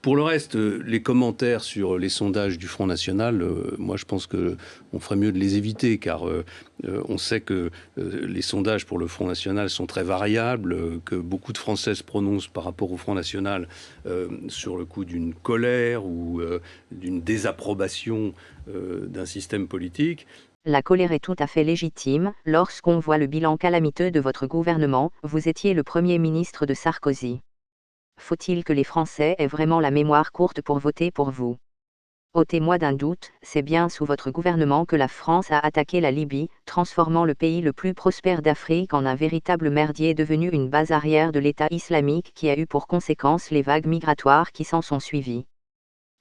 Pour le reste, les commentaires sur les sondages du Front National, moi je pense qu'on ferait mieux de les éviter, car on sait que les sondages pour le Front National sont très variables, que beaucoup de Français se prononcent par rapport au Front National sur le coup d'une colère ou d'une désapprobation d'un système politique. La colère est tout à fait légitime. Lorsqu'on voit le bilan calamiteux de votre gouvernement, vous étiez le Premier ministre de Sarkozy. Faut-il que les Français aient vraiment la mémoire courte pour voter pour vous? Ôtez-moi d'un doute, c'est bien sous votre gouvernement que la France a attaqué la Libye, transformant le pays le plus prospère d'Afrique en un véritable merdier devenu une base arrière de l'État islamique qui a eu pour conséquence les vagues migratoires qui s'en sont suivies.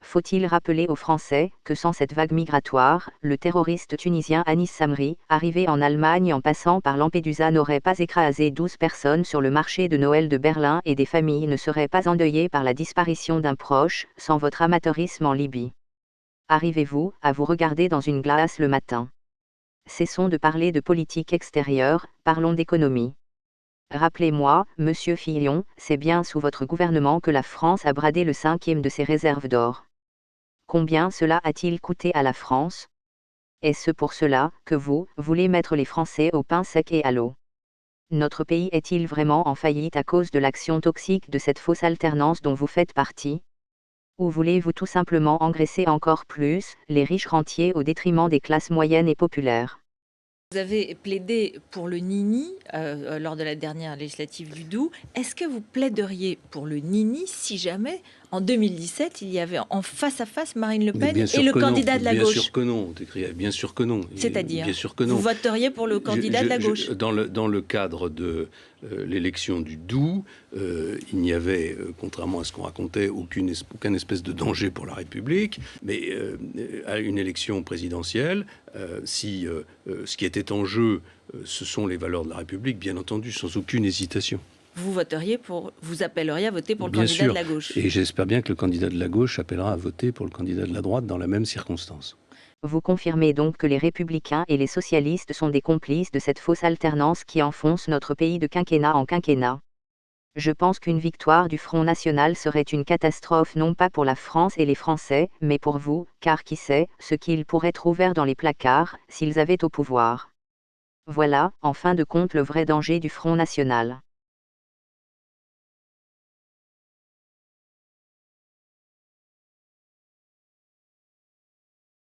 Faut-il rappeler aux Français que sans cette vague migratoire, le terroriste tunisien Anis Samri, arrivé en Allemagne en passant par Lampedusa, n'aurait pas écrasé 12 personnes sur le marché de Noël de Berlin et des familles ne seraient pas endeuillées par la disparition d'un proche, sans votre amateurisme en Libye? Arrivez-vous à vous regarder dans une glace le matin? Cessons de parler de politique extérieure, parlons d'économie. Rappelez-moi, Monsieur Fillon, c'est bien sous votre gouvernement que la France a bradé le 5e de ses réserves d'or. Combien cela a-t-il coûté à la France? Est-ce pour cela que vous voulez mettre les Français au pain sec et à l'eau? Notre pays est-il vraiment en faillite à cause de l'action toxique de cette fausse alternance dont vous faites partie? Ou voulez-vous tout simplement engraisser encore plus les riches rentiers au détriment des classes moyennes et populaires? Vous avez plaidé pour le Nini lors de la dernière législative du Doubs. Est-ce que vous plaideriez pour le Nini si jamais, en 2017, il y avait en face à face Marine LePen et le candidat de la gauche? Bien sûr que non, bien sûr que non. C'est-à-dire, bien sûr que non. Vous voteriez pour le candidat de la gauche? Dans le cadre de l'élection du Doubs, il n'y avait, contrairement à ce qu'on racontait, aucune espèce de danger pour la République. Mais à une élection présidentielle, si ce qui était en jeu, ce sont les valeurs de la République, bien entendu, sans aucune hésitation. Vous appelleriez à voter pour le Bien candidat sûr. de la gauche? Et j'espère bien que le candidat de la gauche appellera à voter pour le candidat de la droite dans la même circonstance. Vous confirmez donc que les républicains et les socialistes sont des complices de cette fausse alternance qui enfonce notre pays de quinquennat en quinquennat. Je pense qu'une victoire du Front National serait une catastrophe non pas pour la France et les Français, mais pour vous, car qui sait ce qu'ils pourraient trouver dans les placards, s'ils avaient au pouvoir. Voilà, en fin de compte, le vrai danger du Front National.